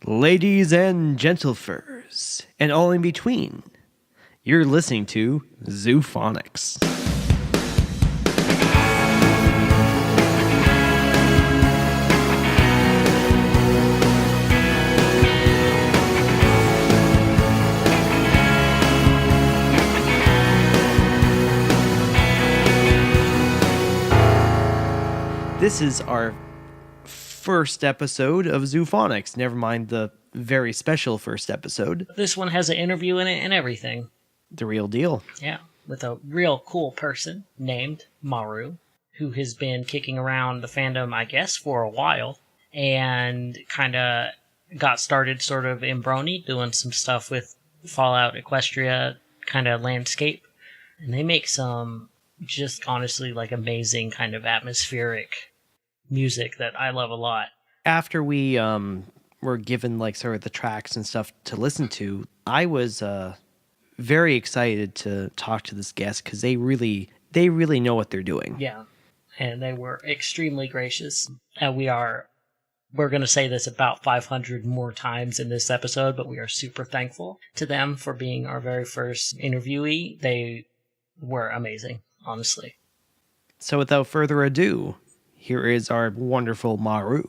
Ladies and gentlefurs, and all in between, you're listening to Zoofonix. This is our first episode of Zoofonix, never mind the very special first episode. This one has an interview in it and everything. The real deal. Yeah, with a real cool person named Maru, who has been kicking around the fandom, I guess, for a while, and kind of got started sort of in Brony, doing some stuff with Fallout Equestria kind of landscape. And they make some just honestly like amazing kind of atmospheric music that I love a lot. After we were given like sort of the tracks and stuff to listen to, I was very excited to talk to this guest because they really know what they're doing. Yeah, and they were extremely gracious. And we're going to say this about 500 more times in this episode, but we are super thankful to them for being our very first interviewee. They were amazing, honestly. So without further ado, here is our wonderful Maru.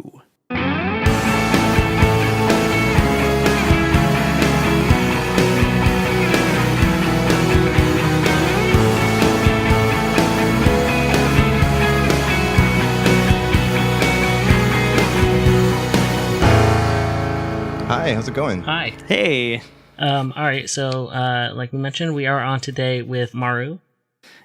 Hi, how's it going? Hi. Hey. All right, so like we mentioned, we are on today with Maru.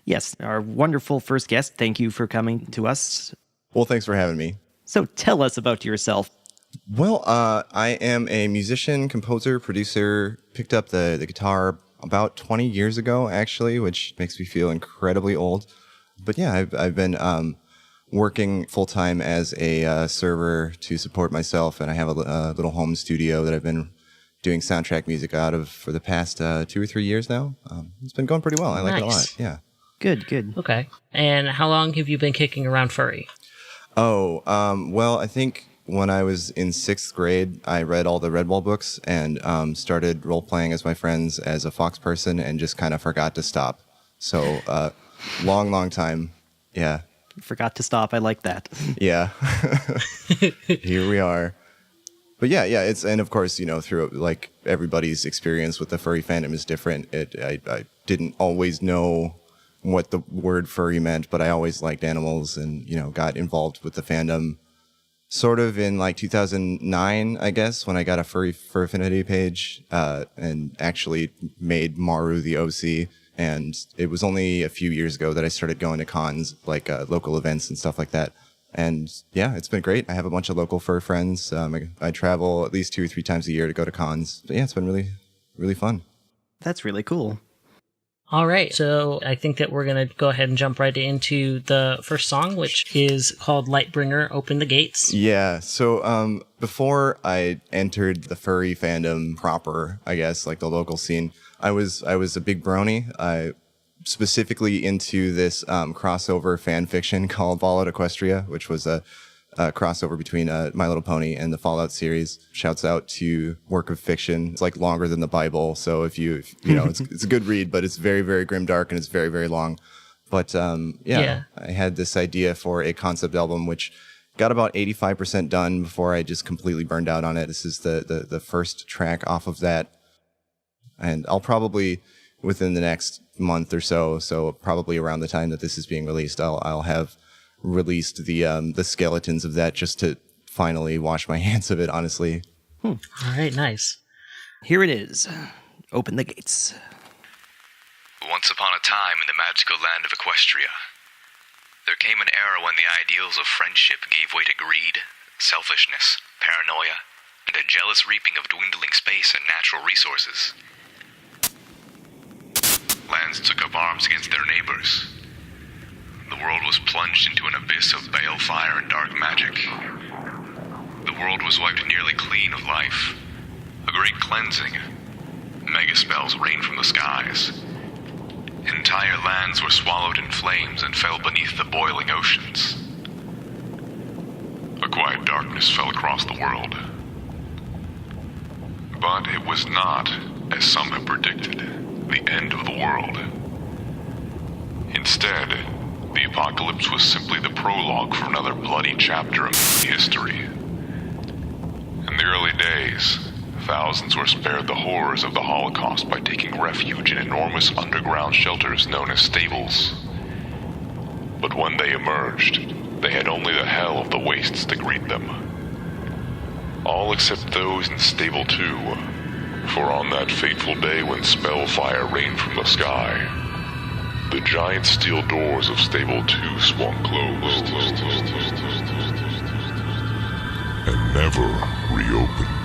Yes, our wonderful first guest. Thank you for coming to us. Well, thanks for having me. So tell us about yourself. Well, I am a musician, composer, producer. Picked up the guitar about 20 years ago, actually, which makes me feel incredibly old. But yeah, I've been working full-time as a server to support myself, and I have a little home studio that I've been doing soundtrack music out of for the past 2 or 3 years now. It's been going pretty well. I like it a lot. Yeah. Good. Okay. And how long have you been kicking around furry? Oh, well, I think when I was in 6th grade, I read all the Redwall books and started role-playing as my friends as a fox person and just kind of forgot to stop. So, long time. Yeah. Forgot to stop. I like that. Yeah. Here we are. But yeah, it's, and of course, through like everybody's experience with the furry fandom is different. I didn't always know what the word furry meant, but I always liked animals and, got involved with the fandom sort of in like 2009, I guess, when I got a fur affinity page, and actually made Maru the OC. And it was only a few years ago that I started going to cons, like local events and stuff like that. And yeah, it's been great. I have a bunch of local fur friends. I travel at least 2 or 3 times a year to go to cons. But yeah, it's been really, really fun. That's really cool. All right, so I think that we're going to go ahead and jump right into the first song, which is called Lightbringer, Open the Gates. Yeah, so before I entered the furry fandom proper, I guess, like the local scene, I was a big brony. I specifically into this crossover fan fiction called Fallout Equestria, which was a crossover between My Little Pony and the Fallout series. Shouts out to work of fiction. It's like longer than the Bible, so if it's a good read, but it's very, very grimdark and it's very, very long. But I had this idea for a concept album, which got about 85% done before I just completely burned out on it. This is the first track off of that, and I'll probably within the next month or so probably around the time that this is being released, I'll have released the skeletons of that just to finally wash my hands of it, honestly. All right, nice. Here it is. Open the gates. Once upon a time in the magical land of Equestria, there came an era when the ideals of friendship gave way to greed, selfishness, paranoia, and a jealous reaping of dwindling space and natural resources. Lands took up arms against their neighbors. The world was plunged into an abyss of balefire and dark magic. The world was wiped nearly clean of life. A great cleansing. Mega spells rained from the skies. Entire lands were swallowed in flames and fell beneath the boiling oceans. A quiet darkness fell across the world. But it was not, as some have predicted, the end of the world. Instead, the apocalypse was simply the prologue for another bloody chapter of history. In the early days, thousands were spared the horrors of the Holocaust by taking refuge in enormous underground shelters known as stables. But when they emerged, they had only the hell of the wastes to greet them. All except those in Stable 2, for on that fateful day when spellfire rained from the sky, the giant steel doors of Stable 2 swung closed and never reopened.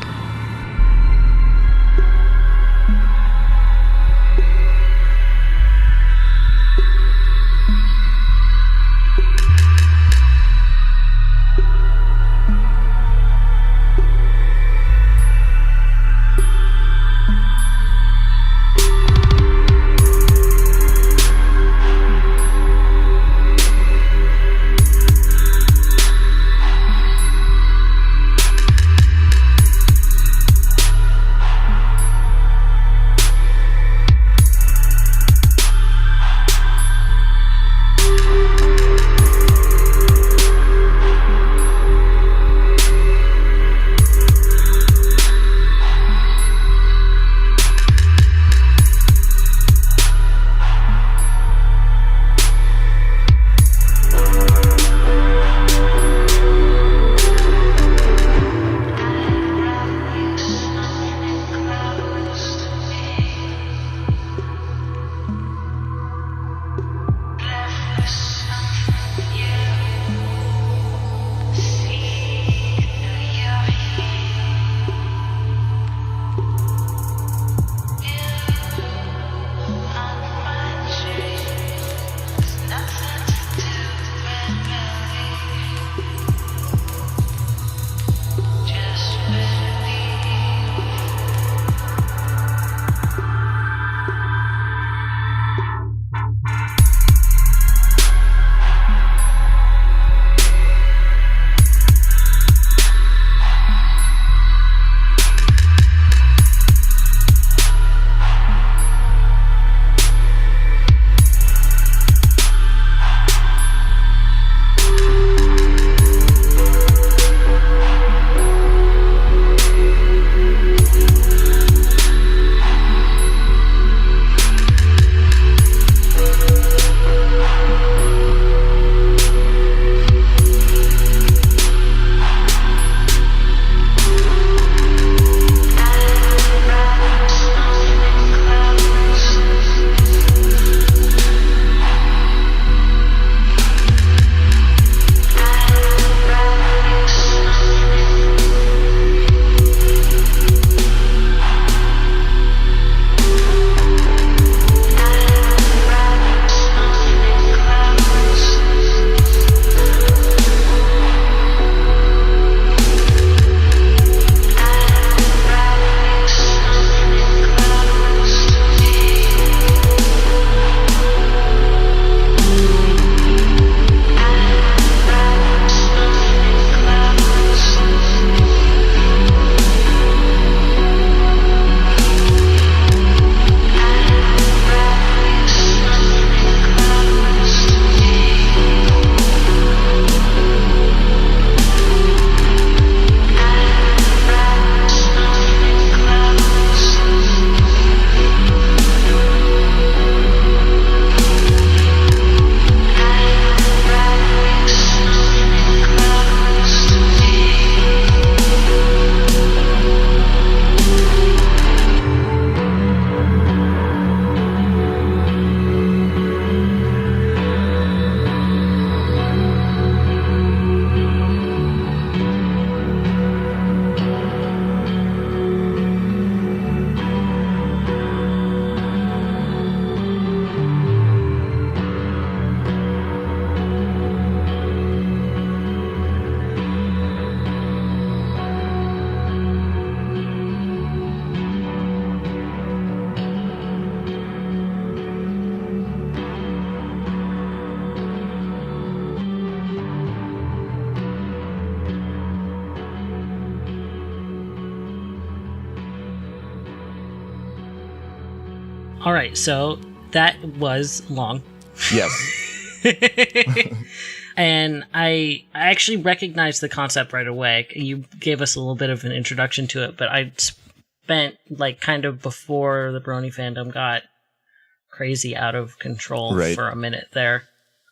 All right, so that was long. Yes. And I actually recognized the concept right away. You gave us a little bit of an introduction to it, but I spent, like, kind of before the Brony fandom got crazy out of control for a minute there,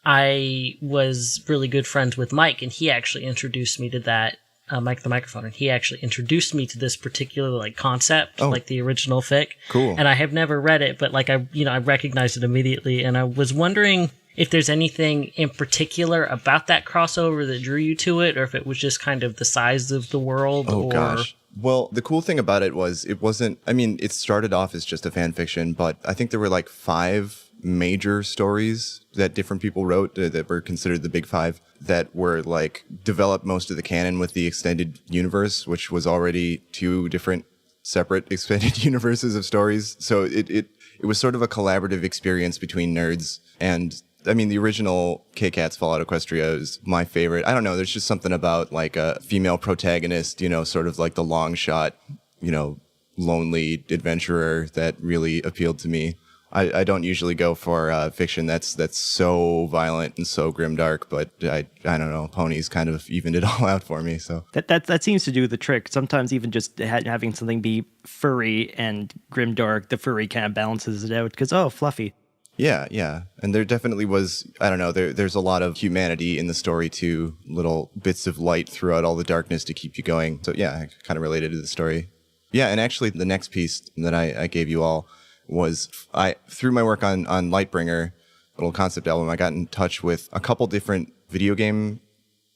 I was really good friends with Mike, and he actually introduced me to that, Mike the Microphone, and he actually introduced me to this particular, like, concept, like the original fic. Cool. And I have never read it, but, like, I recognized it immediately, and I was wondering if there's anything in particular about that crossover that drew you to it, or if it was just kind of the size of the world. Gosh. Well, the cool thing about it was it wasn't, I mean, it started off as just a fan fiction, but I think there were like 5 major stories that different people wrote that were considered the big 5 that were like developed most of the canon with the extended universe, which was already 2 different separate expanded universes of stories. So it was sort of a collaborative experience between nerds. And I mean, the original K-Cat's Fallout Equestria is my favorite. I don't know. There's just something about like a female protagonist, you know, sort of like the long shot, you know, lonely adventurer that really appealed to me. I don't usually go for fiction that's so violent and so grimdark, but I don't know. Ponies kind of evened it all out for me. So that seems to do the trick. Sometimes even just having something be furry and grimdark, the furry kind of balances it out because fluffy. Yeah. And there definitely was, I don't know, there's a lot of humanity in the story too, little bits of light throughout all the darkness to keep you going. So yeah, I kind of related to the story. Yeah, and actually the next piece that I gave you all was, through my work on Lightbringer, little concept album, I got in touch with a couple different video game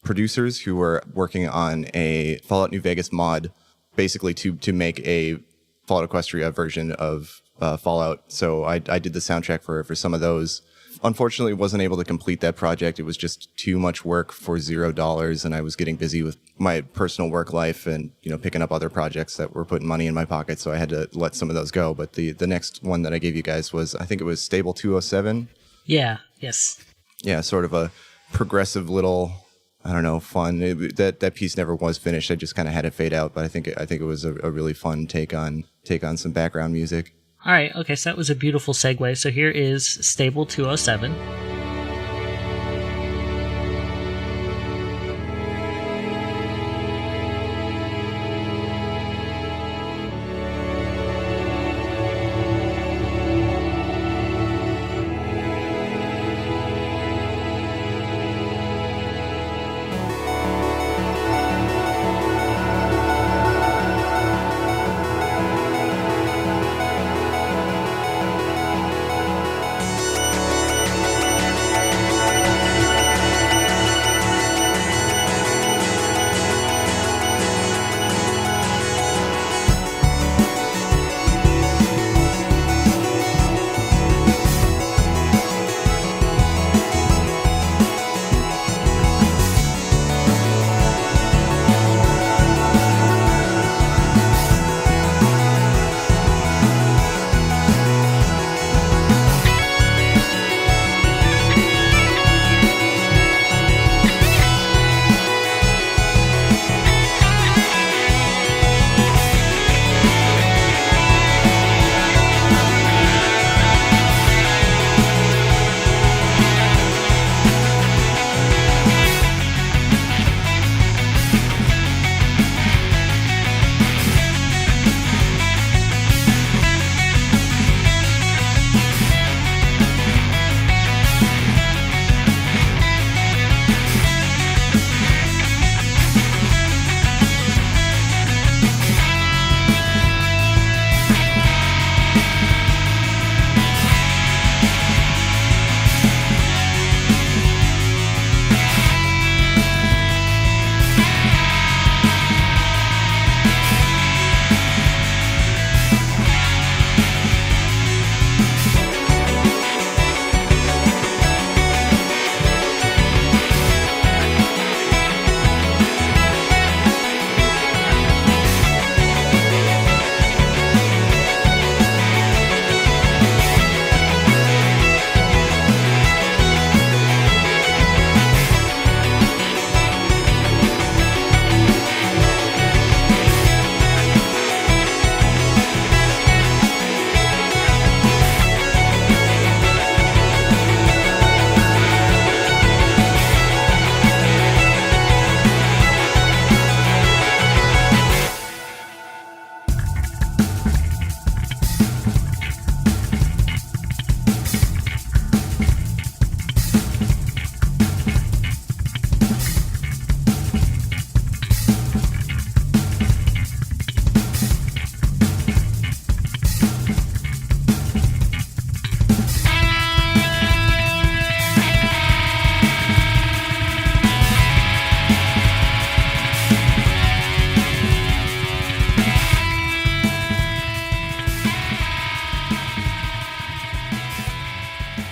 producers who were working on a Fallout New Vegas mod, basically to make a Fallout Equestria version of Fallout. So I did the soundtrack for some of those. Unfortunately, wasn't able to complete that project. It was just too much work for $0, and I was getting busy with my personal work life and, you know, picking up other projects that were putting money in my pocket. So I had to let some of those go. But the next one that I gave you guys was, I think it was Stable 207. Yeah. Yes. Yeah, sort of a progressive little, I don't know, fun. That piece never was finished. I just kind of had it fade out. But I think it was a really fun take on some background music. All right, okay, so that was a beautiful segue. So here is Stable 207.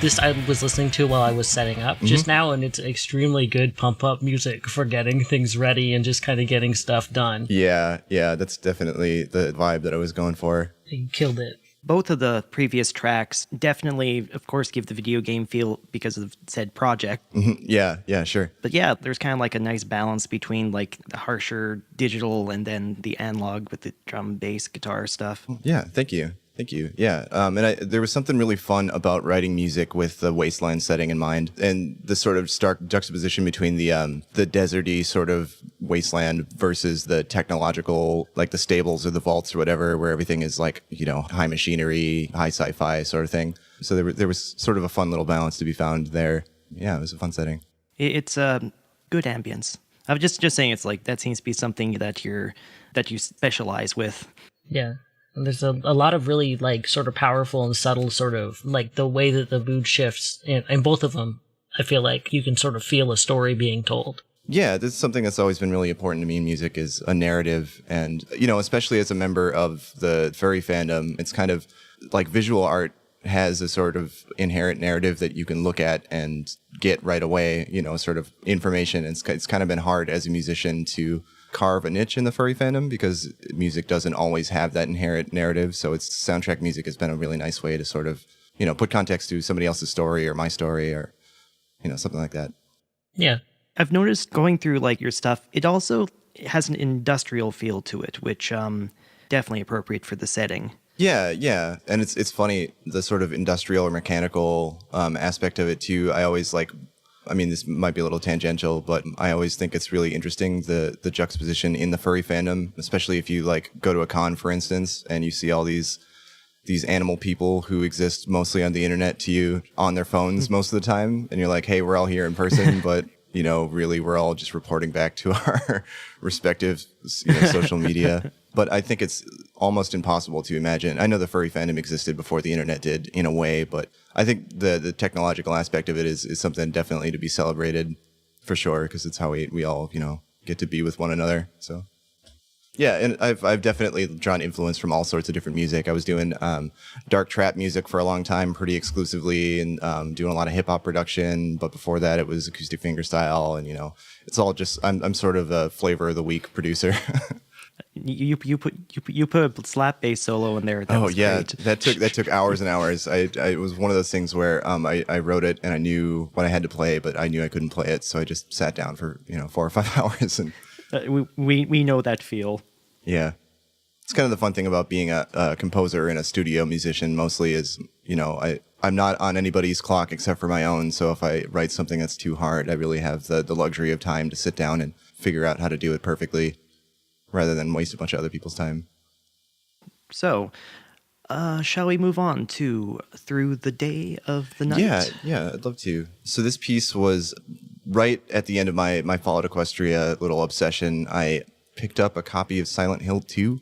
This I was listening to while I was setting up just now, and it's extremely good pump-up music for getting things ready and just kind of getting stuff done. Yeah, that's definitely the vibe that I was going for. He killed it. Both of the previous tracks definitely, of course, give the video game feel because of said project. Yeah, sure. But yeah, there's kind of like a nice balance between like the harsher digital and then the analog with the drum, bass, guitar stuff. Yeah, thank you. Yeah, there was something really fun about writing music with the wasteland setting in mind, and the sort of stark juxtaposition between the deserty sort of wasteland versus the technological, like the stables or the vaults or whatever, where everything is like, you know, high machinery, high sci-fi sort of thing. So there was sort of a fun little balance to be found there. Yeah, it was a fun setting. It's good ambience. I was just saying, it's like that seems to be something that you specialize with. Yeah. And there's a lot of really, like, sort of powerful and subtle sort of, like, the way that the mood shifts in both of them. I feel like you can sort of feel a story being told. Yeah, this is something that's always been really important to me in music, is a narrative. And, you know, especially as a member of the furry fandom, it's kind of like visual art has a sort of inherent narrative that you can look at and get right away, you know, sort of information. It's kind of been hard as a musician to carve a niche in the furry fandom because music doesn't always have that inherent narrative. So it's soundtrack music has been a really nice way to sort of, you know, put context to somebody else's story or my story or, you know, something like that. Yeah. I've noticed going through like your stuff, it also has an industrial feel to it, which definitely appropriate for the setting. Yeah. And it's funny, the sort of industrial or mechanical aspect of it too. I always like, I mean, this might be a little tangential, but I always think it's really interesting, the juxtaposition in the furry fandom, especially if you like go to a con, for instance, and you see all these animal people who exist mostly on the internet to you on their phones most of the time. And you're like, hey, we're all here in person, but you know, really we're all just reporting back to our respective, you know, social media. But I think it's almost impossible to imagine. I know the furry fandom existed before the internet did in a way, but I think the technological aspect of it is something definitely to be celebrated for sure, because it's how we all, you know, get to be with one another. So yeah, and I've definitely drawn influence from all sorts of different music. I was doing dark trap music for a long time, pretty exclusively, and doing a lot of hip hop production. But before that, it was acoustic fingerstyle, and you know, it's all just I'm sort of a flavor of the week producer. You put a slap bass solo in there. That was great. that took hours and hours. It was one of those things where I wrote it and I knew what I had to play, but I knew I couldn't play it, so I just sat down for 4 or 5 hours and. We know that feel. Yeah, it's kind of the fun thing about being a composer and a studio musician. Mostly is, you know, I'm not on anybody's clock except for my own. So if I write something that's too hard, I really have the luxury of time to sit down and figure out how to do it perfectly, rather than waste a bunch of other people's time. So, shall we move on to Through the Day of the Night? Yeah, I'd love to. So this piece was right at the end of my Fallout Equestria little obsession. I picked up a copy of Silent Hill 2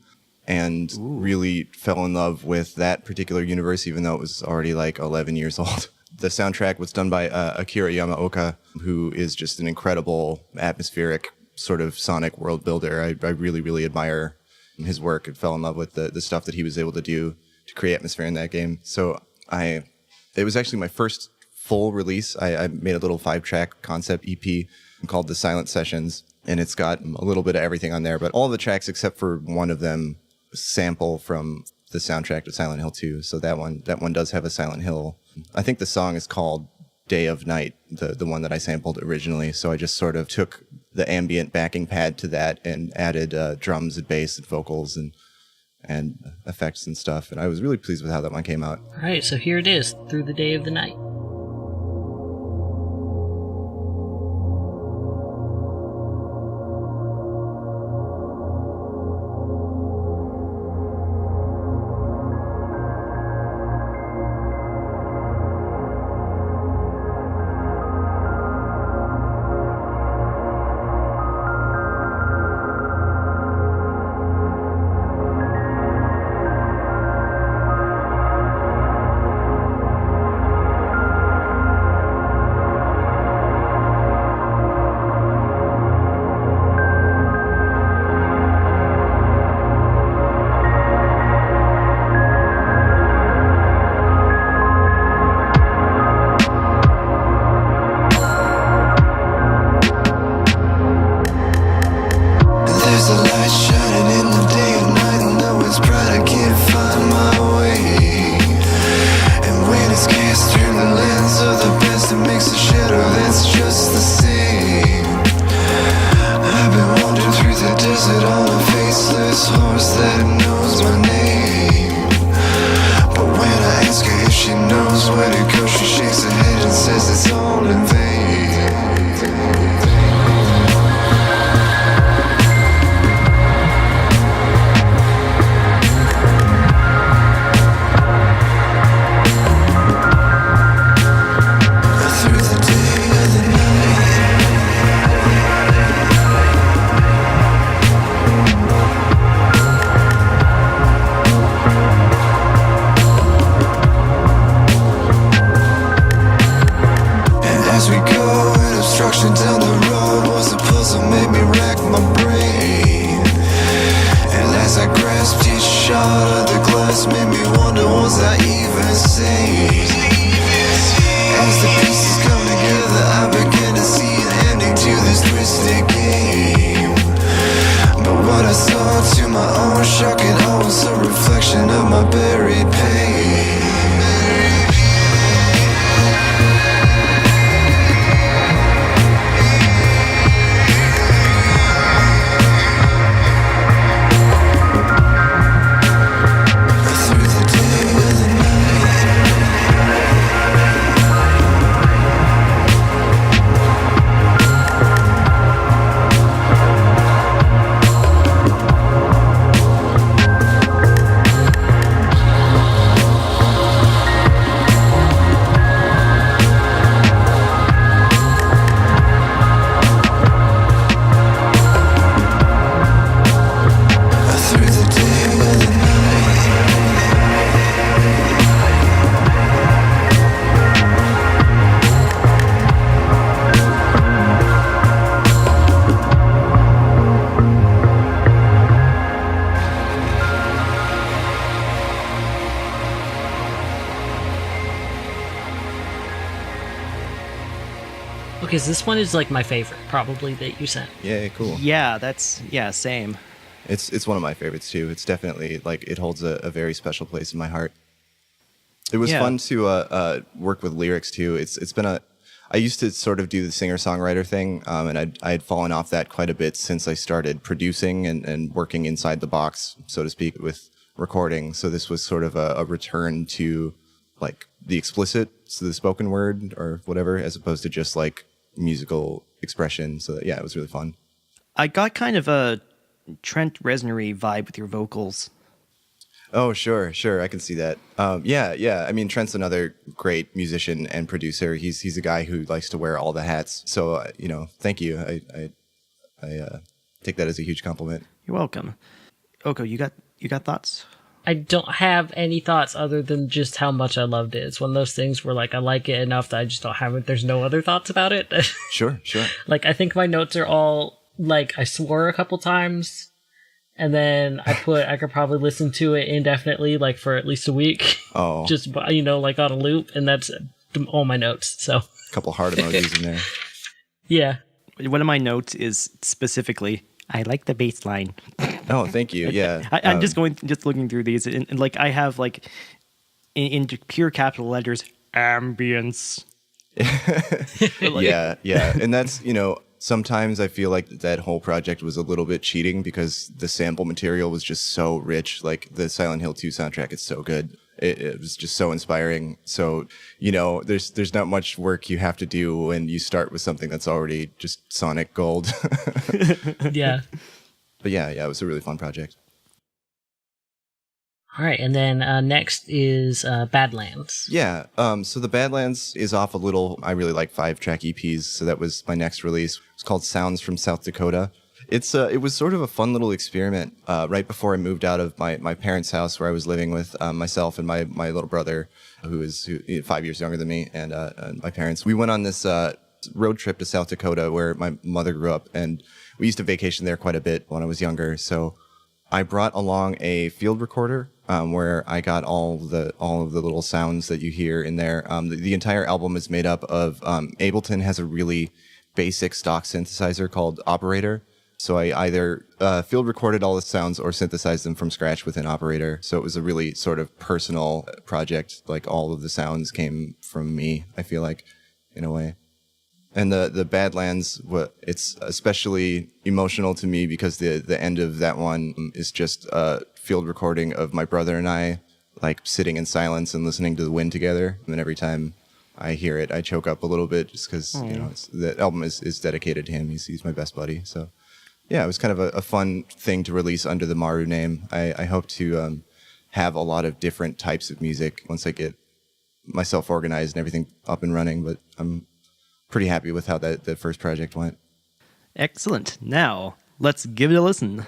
and really fell in love with that particular universe, even though it was already like 11 years old. The soundtrack was done by Akira Yamaoka, who is just an incredible atmospheric sort of sonic world builder. I really, really admire his work and fell in love with the stuff that he was able to do to create atmosphere in that game. So it was actually my first full release. I made a little 5-track concept EP called The Silent Sessions, and it's got a little bit of everything on there, but all the tracks except for one of them sample from the soundtrack to Silent Hill 2. So that one does have a Silent Hill. I think the song is called Day of Night, the one that I sampled originally. So I just sort of took the ambient backing pad to that and added drums and bass and vocals and effects and stuff. And I was really pleased with how that one came out. All right, so here it is, Through the Day of the Night. out of the glass made me wonder, was I even sane? As the pieces come together, I began to see an ending to this twisted game. But what I saw, to my own shock and awe, was a reflection of my buried pain. Because this one is like my favorite, probably, that you sent. Yeah, cool. Yeah, same. It's one of my favorites too. It's definitely like it holds a very special place in my heart. It was fun to work with lyrics too. It's been I used to sort of do the singer-songwriter thing, and I had fallen off that quite a bit since I started producing and working inside the box, so to speak, with recording. So this was sort of a return to like the explicit, so the spoken word or whatever, as opposed to just like musical expression. So yeah, it was really fun. I got kind of a Trent Reznory vibe with your vocals. Oh, sure. I can see that. Yeah. I mean, Trent's another great musician and producer. He's a guy who likes to wear all the hats. So, thank you. I take that as a huge compliment. You're welcome. Oko, you got thoughts? I don't have any thoughts other than just how much I loved it. It's one of those things where like I like it enough that I just don't have it. There's no other thoughts about it. Sure. Like I think my notes are all like I swore a couple times, and then I could probably listen to it indefinitely, like for at least a week. Oh, just like on a loop, and that's all my notes. So a couple heart emojis in there. Yeah. One of my notes is specifically, I like the bass line. Oh, thank you. Yeah. I'm just looking through these, and like I have like in pure capital letters, ambience. Yeah. And that's, sometimes I feel like that whole project was a little bit cheating because the sample material was just so rich. Like the Silent Hill 2 soundtrack is so good. It was just so inspiring. So, there's not much work you have to do when you start with something that's already just sonic gold. Yeah. But yeah, it was a really fun project. All right, and then next is Badlands. Yeah, so the Badlands is off a little, I really like 5-track EPs, so that was my next release. It's called Sounds from South Dakota. It was sort of a fun little experiment right before I moved out of my parents' house where I was living with myself and my little brother, who is 5 years younger than me, and my parents. We went on this road trip to South Dakota where my mother grew up, and we used to vacation there quite a bit when I was younger. So I brought along a field recorder where I got all of the little sounds that you hear in there. The entire album is made up of Ableton has a really basic stock synthesizer called Operator. So I either field recorded all the sounds or synthesized them from scratch within Operator. So it was a really sort of personal project. Like all of the sounds came from me, I feel like, in a way. And the Badlands, it's especially emotional to me because the end of that one is just a field recording of my brother and I, like sitting in silence and listening to the wind together. And then every time I hear it, I choke up a little bit just because the album is dedicated to him. He's my best buddy. So yeah, it was kind of a fun thing to release under the Maru name. I hope to have a lot of different types of music once I get myself organized and everything up and running. But I'm pretty happy with how that first project went. Excellent. Now, let's give it a listen.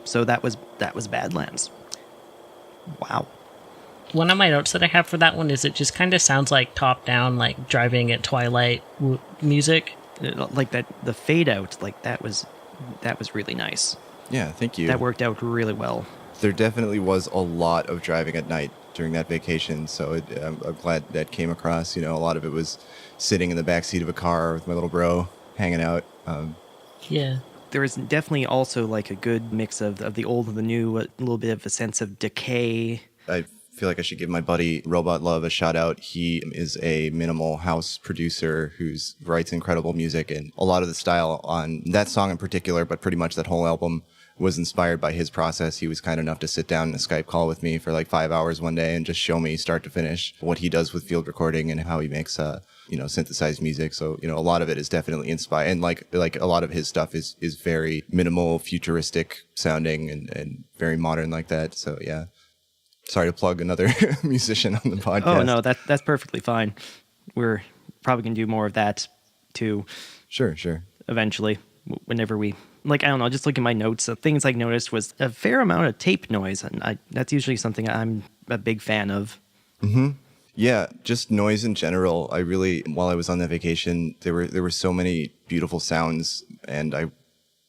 So that was Badlands. Wow. One of my notes that I have for that one is it just kind of sounds like top down, like driving at twilight music. Like that, the fade out, like that was really nice. Yeah, thank you. That worked out really well. There definitely was a lot of driving at night during that vacation, so I'm glad that came across. You know, a lot of it was sitting in the backseat of a car with my little bro, hanging out. Yeah. There is definitely also like a good mix of the old and the new, a little bit of a sense of decay. I feel like I should give my buddy Robot Love a shout out. He is a minimal house producer who writes incredible music, and a lot of the style on that song in particular, but pretty much that whole album, was inspired by his process. He was kind enough to sit down in a Skype call with me for like 5 hours one day and just show me start to finish what he does with field recording and how he makes synthesized music. So, a lot of it is definitely inspired, and like a lot of his stuff is very minimal, futuristic sounding and very modern like that. So yeah. Sorry to plug another musician on the podcast. Oh no, that's perfectly fine. We're probably gonna do more of that too. Sure. Eventually, whenever we I don't know. Just look at my notes. Things I noticed was a fair amount of tape noise, and that's usually something I'm a big fan of. Mm-hmm. Yeah, just noise in general. I really, while I was on that vacation, there were so many beautiful sounds, and I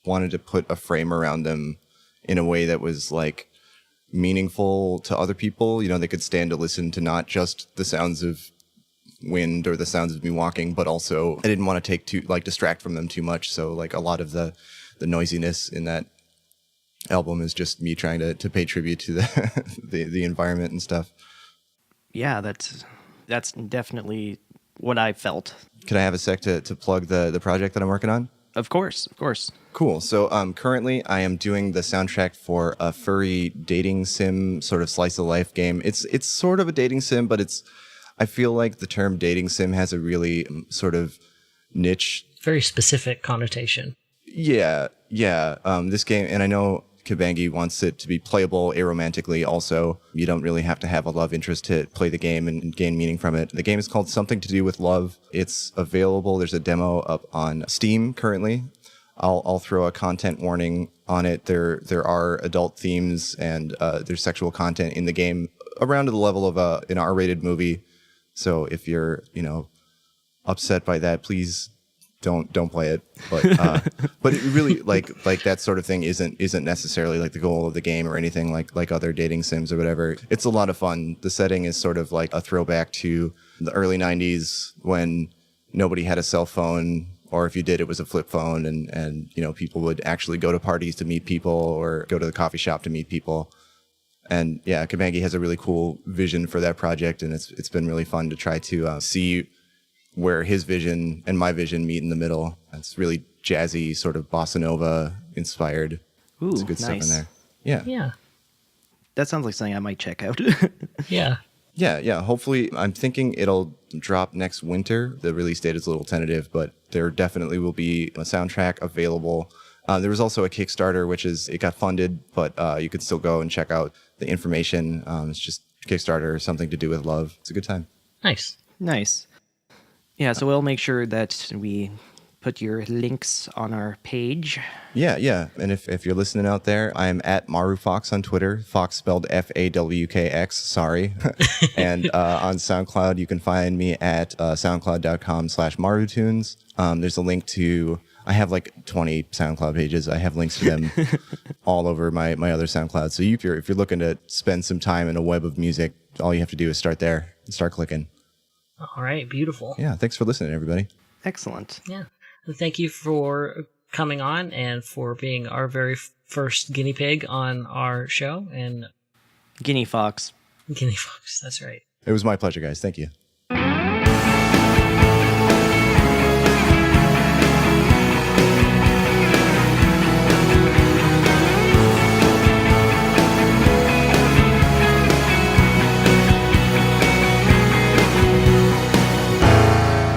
wanted to put a frame around them in a way that was like meaningful to other people. They could stand to listen to not just the sounds of wind or the sounds of me walking, but also I didn't want to distract from them too much. So like a lot of the noisiness in that album is just me trying to pay tribute to the environment and stuff. Yeah, that's definitely what I felt. Could I have a sec to plug the project that I'm working on? Of course. Cool. So currently I am doing the soundtrack for a furry dating sim sort of slice of life game. It's sort of a dating sim, but I feel like the term dating sim has a really sort of niche, very specific connotation. Yeah. This game, and I know Kabangi wants it to be playable aromantically also. You don't really have to have a love interest to play the game and gain meaning from it. The game is called Something to Do with Love. It's available. There's a demo up on Steam currently. I'll throw a content warning on it. There are adult themes and there's sexual content in the game around to the level of an R-rated movie. So if you're, upset by that, please don't play it. But it really like that sort of thing isn't necessarily like the goal of the game or anything like other dating sims or whatever. It's a lot of fun. The setting is sort of like a throwback to the early 90s when nobody had a cell phone, or if you did, it was a flip phone, and people would actually go to parties to meet people or go to the coffee shop to meet people. And yeah, Kabangi has a really cool vision for that project, and it's been really fun to try to see where his vision and my vision meet in the middle. It's really jazzy, sort of bossa nova inspired. Ooh, There's good stuff in there. Yeah. That sounds like something I might check out. Yeah. Yeah. Hopefully, I'm thinking it'll drop next winter. The release date is a little tentative, but there definitely will be a soundtrack available. There was also a Kickstarter, it got funded, but you could still go and check out the information. It's just Kickstarter, Something to Do with Love. It's a good time. Nice. Yeah, so we'll make sure that we put your links on our page. Yeah. And if you're listening out there, I'm at Maru Fox on Twitter. Fox spelled Fawkx. Sorry. And on SoundCloud, you can find me at soundcloud.com/MaruTunes. There's a link to. I have like 20 SoundCloud pages. I have links to them all over my other SoundCloud. So if you're looking to spend some time in a web of music, all you have to do is start there and start clicking. All right, beautiful. Yeah, thanks for listening, everybody. Excellent. Yeah. And thank you for coming on and for being our very first guinea pig on our show. And Guinea fox. Guinea fox, that's right. It was my pleasure, guys. Thank you.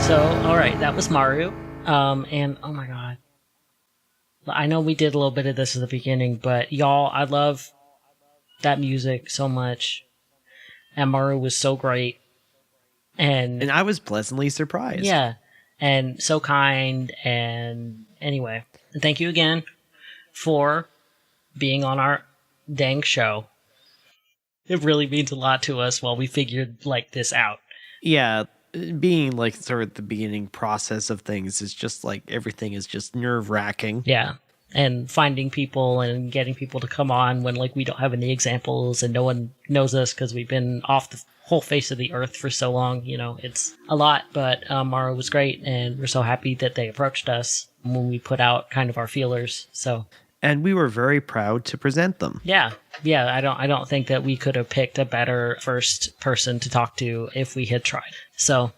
So, all right, that was Maru. And oh my god. I know we did a little bit of this at the beginning, but y'all, I love that music so much. And Maru was so great. And I was pleasantly surprised. Yeah. And so kind. And anyway, thank you again for being on our dang show. It really means a lot to us while we figured like this out. Yeah, being like sort of the beginning process of things is just like everything is just nerve-wracking. Yeah. And finding people and getting people to come on when like we don't have any examples and no one knows us because we've been off the whole face of the earth for so long. You know, it's a lot, but Maru was great, and we're so happy that they approached us when we put out kind of our feelers. So, And we were very proud to present them. yeah. I don't think that we could have picked a better first person to talk to if we had tried. So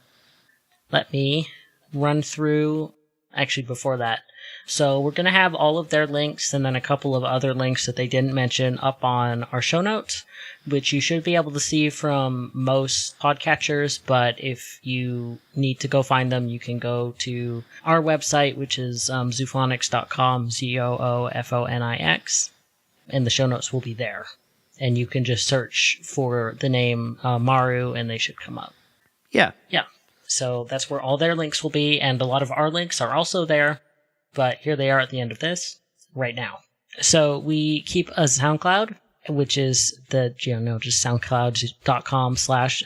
let me run through. Actually, before that. So we're going to have all of their links and then a couple of other links that they didn't mention up on our show notes, which you should be able to see from most podcatchers. But if you need to go find them, you can go to our website, which is zoofonix.com, Zoofonix, and the show notes will be there. And you can just search for the name Maru and they should come up. Yeah. Yeah. So that's where all their links will be, and a lot of our links are also there, but here they are at the end of this right now. So we keep a SoundCloud, which is just soundcloud.com/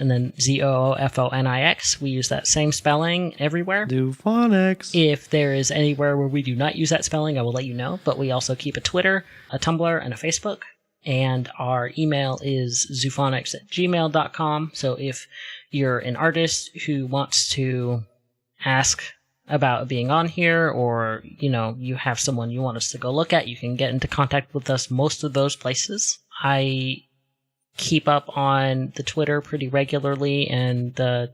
and then Zoofonix. We use that same spelling everywhere. Zoofonix. If there is anywhere where we do not use that spelling, I will let you know, but we also keep a Twitter, a Tumblr, and a Facebook. And our email is zoofonix@gmail.com. So if you're an artist who wants to ask about being on here, or, you know, you have someone you want us to go look at, you can get into contact with us most of those places. I keep up on the Twitter pretty regularly, and the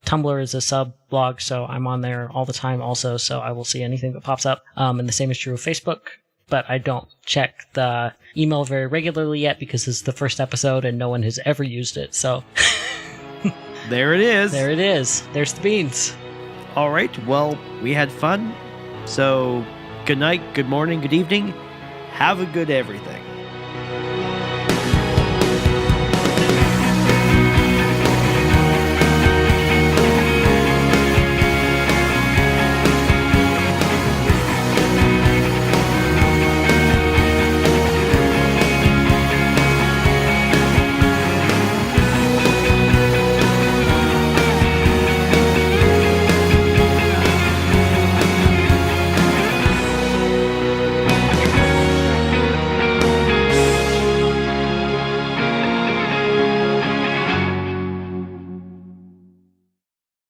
Tumblr is a sub blog, so I'm on there all the time also, so I will see anything that pops up. And the same is true of Facebook. But I don't check the email very regularly yet because this is the first episode and no one has ever used it. So There it is. there it is. There's the beans. All right. Well, we had fun. So good night, good morning, good evening. Have a good everything.